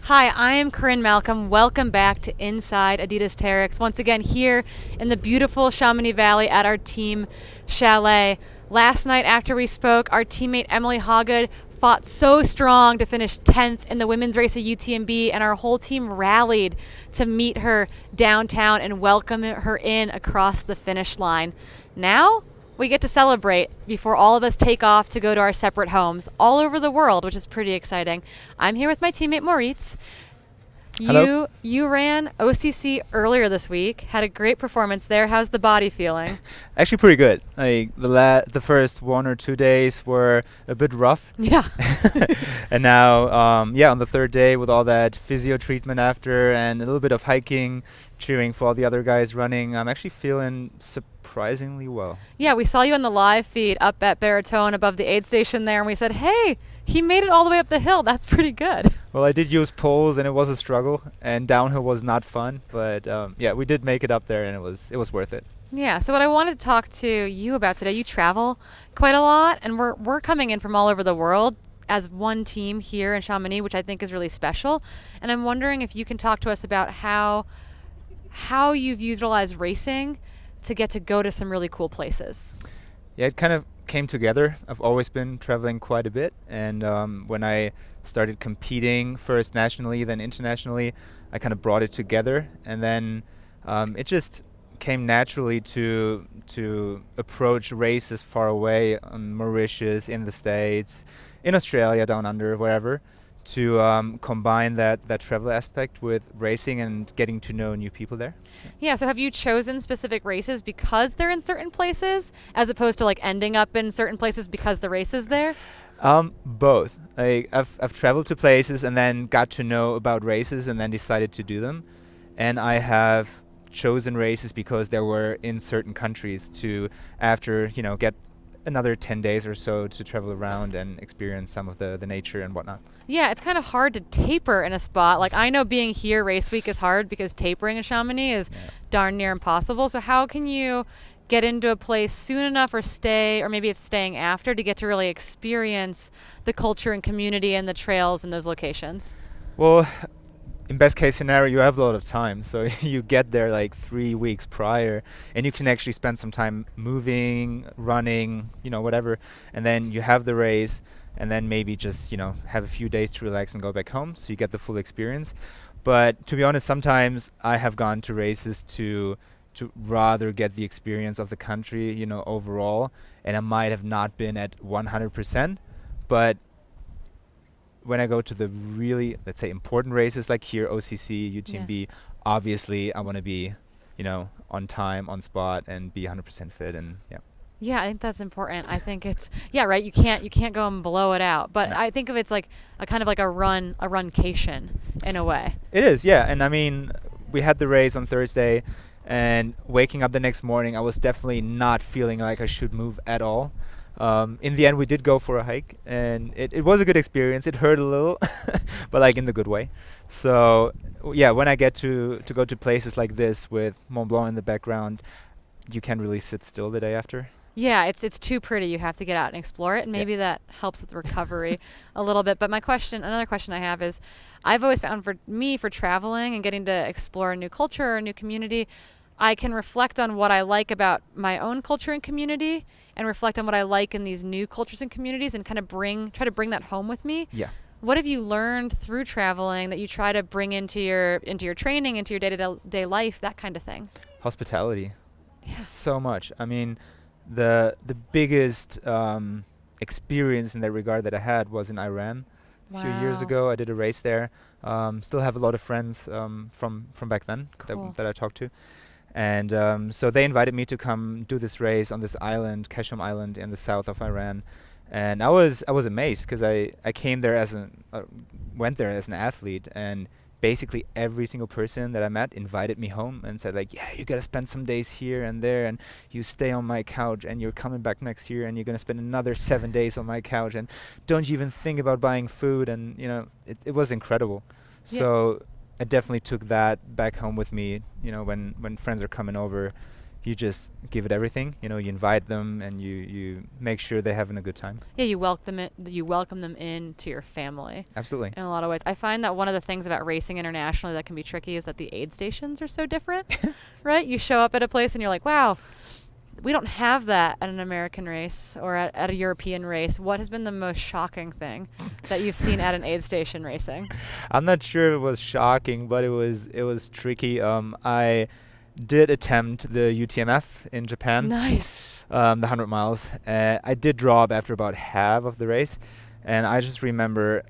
Hi, I am Corrine Malcolm. Welcome back to Inside Adidas Terrex. Once again, here in the beautiful Chamonix Valley at our team chalet. Last night, after we spoke, our teammate Emily Hoggood fought so strong to finish 10th in the women's race at UTMB, and our whole team rallied to meet her downtown and welcome her in across the finish line. Now, we get to celebrate before all of us take off to go to our separate homes all over the world, which is pretty exciting. I'm here with my teammate Moritz. Hello. You ran OCC earlier this week, had a great performance there. How's the body feeling? Actually, pretty good. Like the first 1 or 2 days were a bit rough, Yeah. and now, on the third day with all that physio treatment after and a little bit of hiking, cheering for all the other guys running, I'm actually feeling surprisingly well. Yeah, we saw you on the live feed up at Baritone above the aid station there, and we said, hey, he made it all the way up the hill. That's pretty good. Well, I did use poles, and it was a struggle, and downhill was not fun, but we did make it up there, and it was worth it. Yeah, so what I wanted to talk to you about today, you travel quite a lot, and we're coming in from all over the world as one team here in Chamonix, which I think is really special. And I'm wondering if you can talk to us about how you've utilized racing to get to go to some really cool places. Yeah, it kind of came together. I've always been traveling quite a bit, and when I started competing first nationally, then internationally, I kind of brought it together, and then it just came naturally to approach races far away on Mauritius, in the States, in Australia, down under, wherever, to combine that travel aspect with racing and getting to know new people there. Yeah, so have you chosen specific races because they're in certain places as opposed to like ending up in certain places because the race is there? Both. I've traveled to places and then got to know about races and then decided to do them. And I have chosen races because they were in certain countries to, after, get another 10 days or so to travel around and experience some of the nature and whatnot. Yeah, it's kind of hard to taper in a spot. Like, I know being here race week is hard because tapering in Chamonix is darn near impossible. So how can you get into a place soon enough or stay, or maybe it's staying after, to get to really experience the culture and community and the trails in those locations? Well, in best case scenario, you have a lot of time. So you get there like 3 weeks prior and you can actually spend some time moving, running, whatever. And then you have the race and then maybe just, have a few days to relax and go back home. So you get the full experience. But to be honest, sometimes I have gone to races to rather get the experience of the country, overall. And I might have not been at 100%, but when I go to the really, let's say, important races like here, OCC, UTMB, obviously I want to be, on time, on spot, and be 100% fit, and yeah. Yeah, I think that's important. I think it's right. You can't go and blow it out. But No. I think of it's like a kind of like a runcation in a way. It is, yeah. And I mean, we had the race on Thursday, and waking up the next morning, I was definitely not feeling like I should move at all. In the end, we did go for a hike, and it was a good experience. It hurt a little, but like in the good way. So yeah, when I get to go to places like this with Mont Blanc in the background, you can't really sit still the day after. Yeah, it's too pretty. You have to get out and explore it, and maybe that helps with the recovery a little bit. But another question I have is, I've always found for traveling and getting to explore a new culture or a new community, I can reflect on what I like about my own culture and community and reflect on what I like in these new cultures and communities and kind of try to bring that home with me. Yeah. What have you learned through traveling that you try to bring into your training, into your day-to-day life, that kind of thing? Hospitality. Yeah. So much. I mean, the biggest experience in that regard that I had was in Iran. A few years Wow. ago, I did a race there. Still have a lot of friends from back then Cool. that I talked to. And so they invited me to come do this race on this island, Keshom Island, in the south of Iran. And I was amazed because I came there went there as an athlete, and basically every single person that I met invited me home and said like, yeah, you gotta spend some days here and there, and you stay on my couch, and you're coming back next year, and you're gonna spend another 7 days on my couch, and don't you even think about buying food, and it was incredible. Yeah. So I definitely took that back home with me. When friends are coming over, you just give it everything. You invite them and you make sure they're having a good time. Yeah, you welcome them into your family. Absolutely. In a lot of ways. I find that one of the things about racing internationally that can be tricky is that the aid stations are so different, right? You show up at a place and you're like, wow, we don't have that at an American race or at a European race. What has been the most shocking thing that you've seen at an aid station racing? I'm not sure it was shocking, but it was tricky. I did attempt the UTMF in Japan. Nice. The 100 miles. I did drop after about half of the race, and I just remember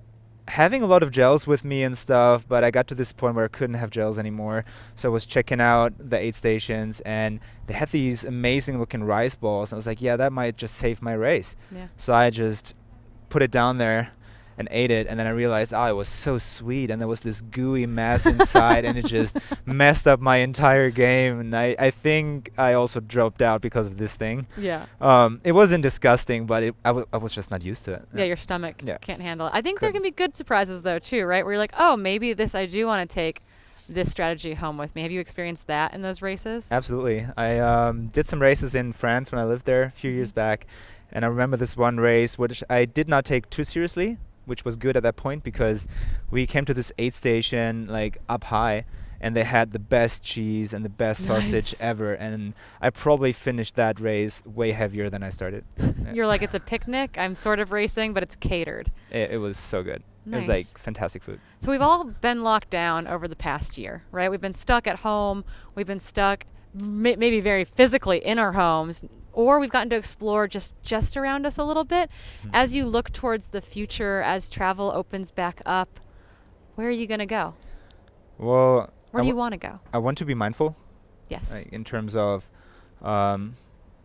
having a lot of gels with me and stuff, but I got to this point where I couldn't have gels anymore. So I was checking out the aid stations, and they had these amazing looking rice balls. And I was like, yeah, that might just save my race. Yeah. So I just put it down there and ate it, and then I realized, it was so sweet, and there was this gooey mass inside, and it just messed up my entire game. And I think I also dropped out because of this thing. Yeah. It wasn't disgusting, but I was just not used to it. Yeah, your stomach can't handle it. I think there Couldn't. can be good surprises though too, right? Where you're like, oh, maybe I do want to take this strategy home with me. Have you experienced that in those races? Absolutely. I did some races in France when I lived there a few years back, and I remember this one race which I did not take too seriously, which was good at that point because we came to this aid station like up high, and they had the best cheese and the best sausage ever, and I probably finished that race way heavier than I started. You're like, it's a picnic. I'm sort of racing, but it's catered. It was so good. Nice. It was like fantastic food. So we've all been locked down over the past year, right? We've been stuck at home. We've been stuck maybe very physically in our homes, or we've gotten to explore just around us a little bit. As you look towards the future, as travel opens back up, where are you going to go? Well, Where do you want to go? I want to be mindful. Yes. In terms of,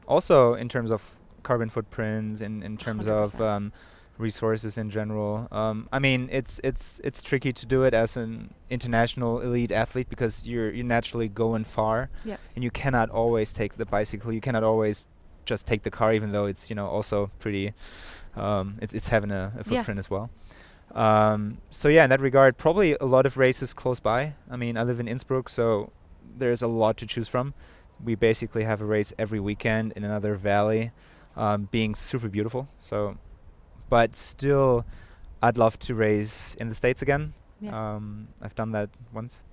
also in terms of carbon footprints, in terms 100%. of resources in general. I mean, it's tricky to do it as an international elite athlete because you're naturally going far, and you cannot always take the bicycle. You cannot always just take the car, even though it's also pretty. It's having a footprint as well. So yeah, in that regard, probably a lot of races close by. I mean, I live in Innsbruck, so there's a lot to choose from. We basically have a race every weekend in another valley, being super beautiful. So, but still, I'd love to race in the States again. I've done that once,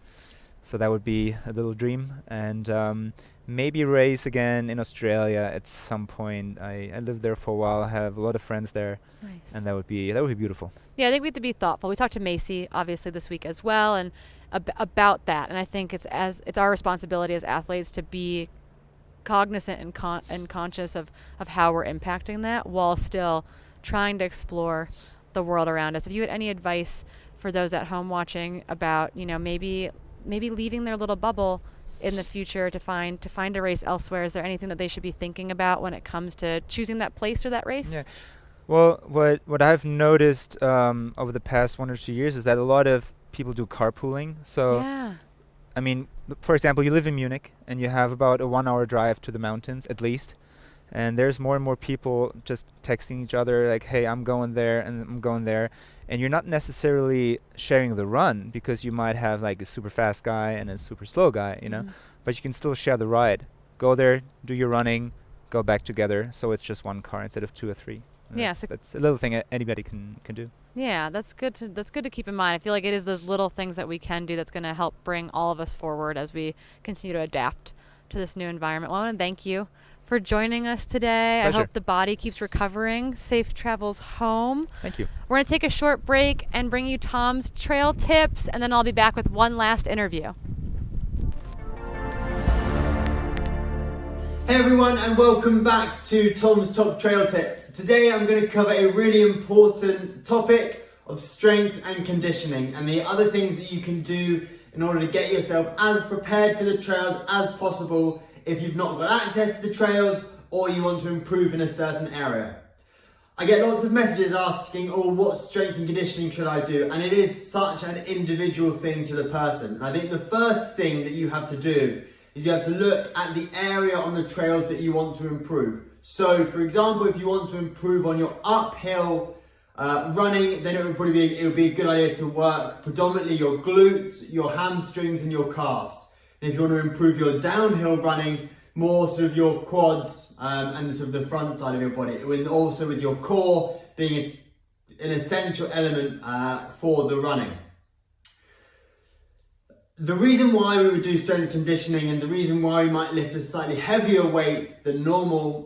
so that would be a little dream. And maybe race again in Australia at some point. I lived there for a while. I have a lot of friends there. Nice. And that would be beautiful. Yeah, I think we have to be thoughtful. We talked to Macy obviously this week as well, and about that. And I think it's our responsibility as athletes to be cognizant and conscious of how we're impacting that, while still trying to explore the world around us. If you had any advice for those at home watching about, maybe leaving their little bubble in the future to find a race elsewhere, is there anything that they should be thinking about when it comes to choosing that place or that race? Yeah. Well, what I've noticed over the past 1 or 2 years is that a lot of people do carpooling. So, I mean, for example, you live in Munich and you have about a 1 hour drive to the mountains at least. And there's more and more people just texting each other like, hey, I'm going there and I'm going there. And you're not necessarily sharing the run because you might have like a super fast guy and a super slow guy, but you can still share the ride. Go there, do your running, go back together. So it's just one car instead of 2 or 3. And that's a little thing anybody can do. Yeah, that's good to keep in mind. I feel like it is those little things that we can do that's going to help bring all of us forward as we continue to adapt to this new environment. Well, I want to thank you for joining us today. Pleasure. I hope the body keeps recovering. Safe travels home. Thank you. We're going to take a short break and bring you Tom's trail tips, and then I'll be back with one last interview. Hey everyone, and welcome back to Tom's Top Trail Tips. Today I'm going to cover a really important topic of strength and conditioning and the other things that you can do in order to get yourself as prepared for the trails as possible if you've not got access to the trails or you want to improve in a certain area. I get lots of messages asking, what strength and conditioning should I do? And it is such an individual thing to the person. And I think the first thing that you have to do is you have to look at the area on the trails that you want to improve. So for example, if you want to improve on your uphill running, then it would be a good idea to work predominantly your glutes, your hamstrings and your calves. And if you want to improve your downhill running, more sort of your quads and sort of the front side of your body, and also with your core being an essential element for the running. The reason why we would do strength conditioning and the reason why we might lift a slightly heavier weight than normal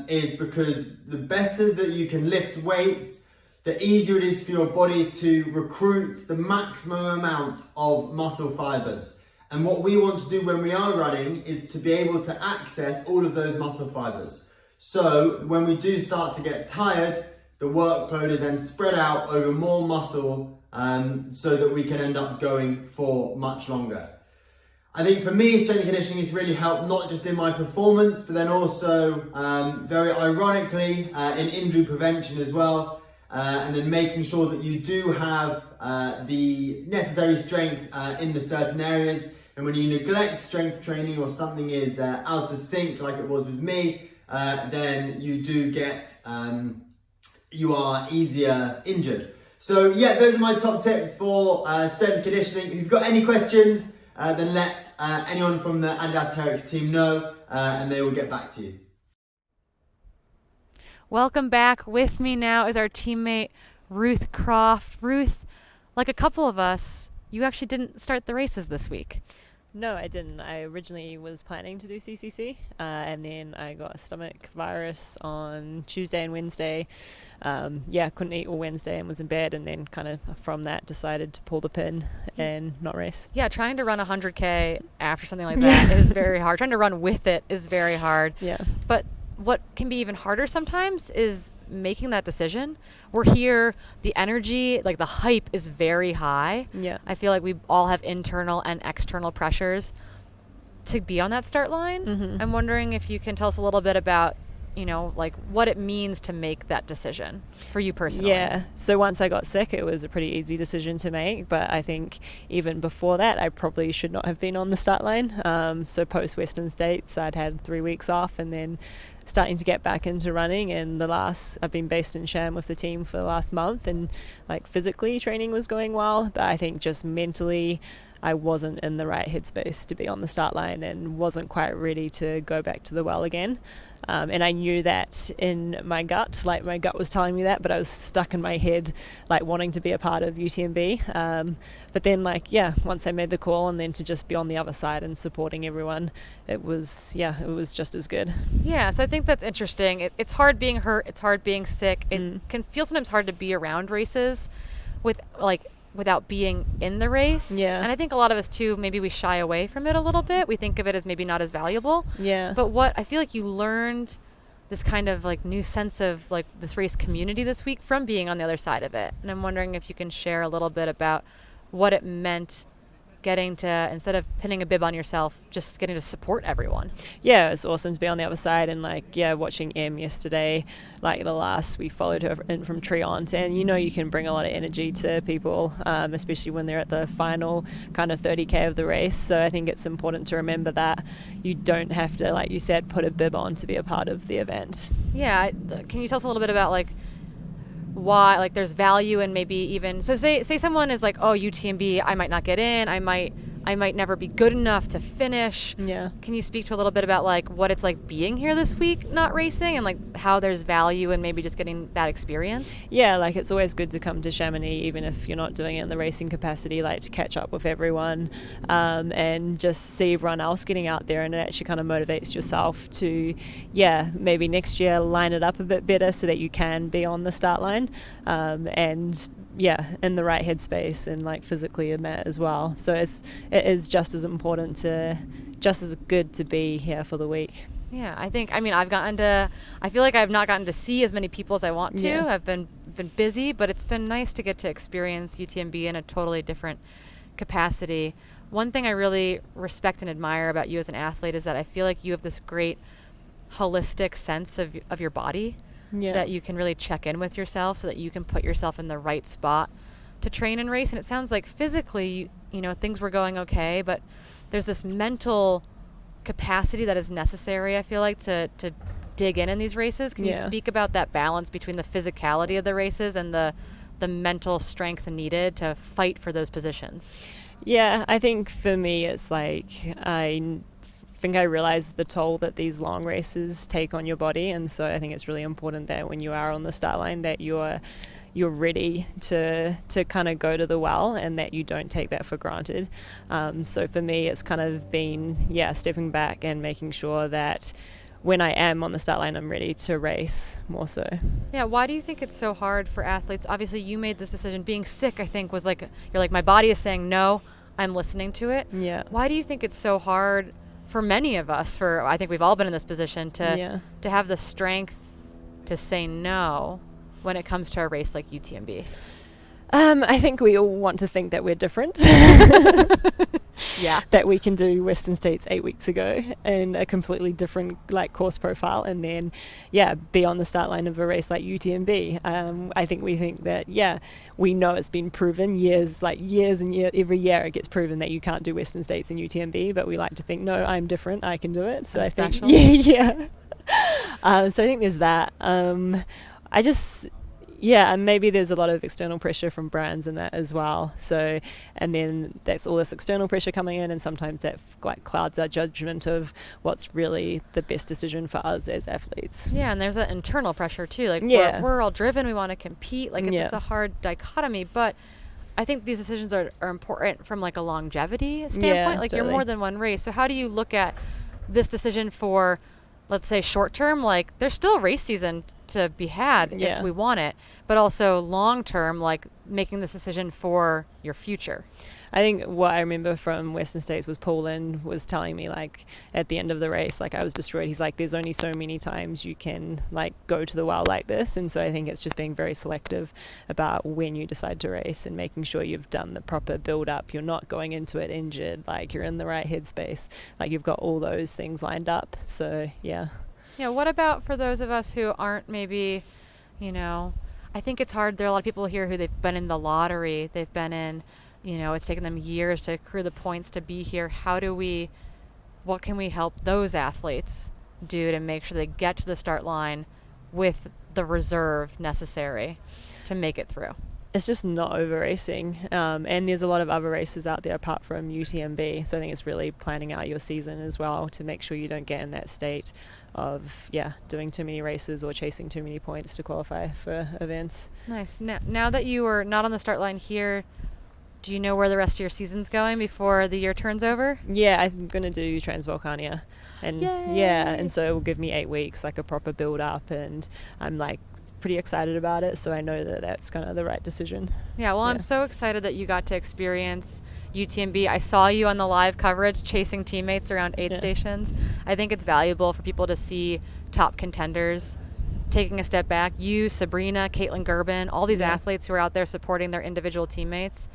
is because the better that you can lift weights, the easier it is for your body to recruit the maximum amount of muscle fibers. And what we want to do when we are running is to be able to access all of those muscle fibers. So when we do start to get tired, the workload is then spread out over more muscle so that we can end up going for much longer. I think for me, strength conditioning has really helped not just in my performance, but then also very ironically in injury prevention as well. And then making sure that you do have the necessary strength in the certain areas. And when you neglect strength training or something is out of sync, like it was with me, then you do get, you are easier injured. So yeah, those are my top tips for strength conditioning. If you've got any questions, then let anyone from the Untitled Terrex team know, and they will get back to you. Welcome back. With me now is our teammate, Ruth Croft. Ruth, like a couple of us, you actually didn't start the races this week. No, I didn't. I originally was planning to do CCC, and then I got a stomach virus on Tuesday and Wednesday. Couldn't eat all Wednesday and was in bed, and then kind of from that decided to pull the pin and not race. Yeah, trying to run 100K after something like that is very hard. Trying to run with it is very hard. Yeah. But what can be even harder sometimes is making that decision. We're here, the energy, like the hype is very high. Yeah. I feel like we all have internal and external pressures to be on that start line. Mm-hmm. I'm wondering if you can tell us a little bit about, like what it means to make that decision for you personally. Yeah. So once I got sick, it was a pretty easy decision to make. But I think even before that, I probably should not have been on the start line. So post Western States, I'd had 3 weeks off and then starting to get back into running. And I've been based in Sham with the team for the last month, and like physically training was going well. But I think just mentally, I wasn't in the right headspace to be on the start line and wasn't quite ready to go back to the well again. And I knew that in my gut, like my gut was telling me that, but I was stuck in my head, like wanting to be a part of UTMB. But then once I made the call and then to just be on the other side and supporting everyone, it was just as good. Yeah, so I think that's interesting. It's hard being hurt. It's hard being sick. It can feel sometimes hard to be around races without being in the race. Yeah. And I think a lot of us too, maybe we shy away from it a little bit. We think of it as maybe not as valuable. Yeah. But what I feel like you learned this kind of like new sense of like this race community this week from being on the other side of it. And I'm wondering if you can share a little bit about what it meant getting to, instead of pinning a bib on yourself, just getting to support everyone. Yeah, it's awesome to be on the other side. And watching Em yesterday, we followed her in from Triont, and you can bring a lot of energy to people, especially when they're at the final kind of 30K of the race. So I think it's important to remember that you don't have to, like you said, put a bib on to be a part of the event. Yeah, can you tell us a little bit about why there's value in maybe even, so say someone is like, oh, UTMB, I might not get in, I might never be good enough to finish. Yeah. Can you speak to a little bit about what it's like being here this week not racing, and how there's value in maybe just getting that experience? Yeah, it's always good to come to Chamonix even if you're not doing it in the racing capacity, to catch up with everyone, and just see everyone else getting out there, and it actually kind of motivates yourself to maybe next year line it up a bit better so that you can be on the start line, and in the right headspace and physically in that as well. So it is just as good to be here for the week. Yeah, I feel like I've not gotten to see as many people as I want to. Yeah. I've been busy, but it's been nice to get to experience UTMB in a totally different capacity. One thing I really respect and admire about you as an athlete is that I feel like you have this great holistic sense of your body. Yeah. That you can really check in with yourself so that you can put yourself in the right spot to train and race. And it sounds like physically, things were going okay, but there's this mental capacity that is necessary, I feel like, to dig in these races. Can you speak about that balance between the physicality of the races and the mental strength needed to fight for those positions? Yeah, I think for me it's think I realized the toll that these long races take on your body, and so I think it's really important that when you are on the start line that you're ready to kind of go to the well, and that you don't take that for granted. So for me, it's kind of been stepping back and making sure that when I am on the start line, I'm ready to race more so. Yeah, why do you think it's so hard for athletes? Obviously, you made this decision. Being sick, I think, was like, you're like, my body is saying no, I'm listening to it. Yeah. Why do you think it's so hard for many of us, I think we've all been in this position, to have the strength to say no when it comes to a race like UTMB? I think we all want to think that we're different. Yeah. That we can do Western States 8 weeks ago in a completely different course profile, and then be on the start line of a race like UTMB. I think we think that we know it's been proven years and years, every year it gets proven that you can't do Western States in UTMB, but we like to think, no, I'm different, I can do it. So I think special. So I think there's that. And maybe there's a lot of external pressure from brands and that as well. So, and then that's all this external pressure coming in, and sometimes that clouds our judgment of what's really the best decision for us as athletes. Yeah, and there's that internal pressure too. We're all driven, we want to compete. It's a hard dichotomy, but I think these decisions are important from a longevity standpoint. Totally. You're more than one race. So how do you look at this decision for, let's say, short term? There's still a race season to be had if we want it, but also long term, making this decision for your future. I think what I remember from Western States was Paul Lynn was telling me at the end of the race, I was destroyed. He's like, there's only so many times you can go to the well like this. And so I think it's just being very selective about when you decide to race and making sure you've done the proper build up. You're not going into it injured, you're in the right headspace, you've got all those things lined up. So what about for those of us who aren't maybe, I think it's hard. There are a lot of people here who they've been in the lottery. They've been in, it's taken them years to accrue the points to be here. What can we help those athletes do to make sure they get to the start line with the reserve necessary to make it through? It's just not over racing, and there's a lot of other races out there apart from UTMB, so I think it's really planning out your season as well to make sure you don't get in that state of doing too many races or chasing too many points to qualify for events. Nice. Now that you are not on the start line here, do you know where the rest of your season's going before the year turns over? I'm going to do Transvolcania, and Yay! And so it will give me 8 weeks, a proper build up, and I'm pretty excited about it, so I know that that's kind of the right decision. I'm so excited that you got to experience UTMB. I saw you on the live coverage chasing teammates around aid stations. I think it's valuable for people to see top contenders taking a step back. You, Sabrina, Caitlin Gerben, all these athletes who are out there supporting their individual teammates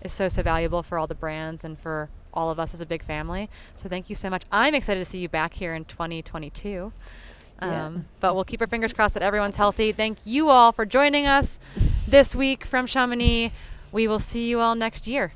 is so valuable for all the brands and for all of us as a big family. So thank you so much. I'm excited to see you back here in 2022. But we'll keep our fingers crossed that everyone's healthy. Thank you all for joining us this week from Chamonix. We will see you all next year.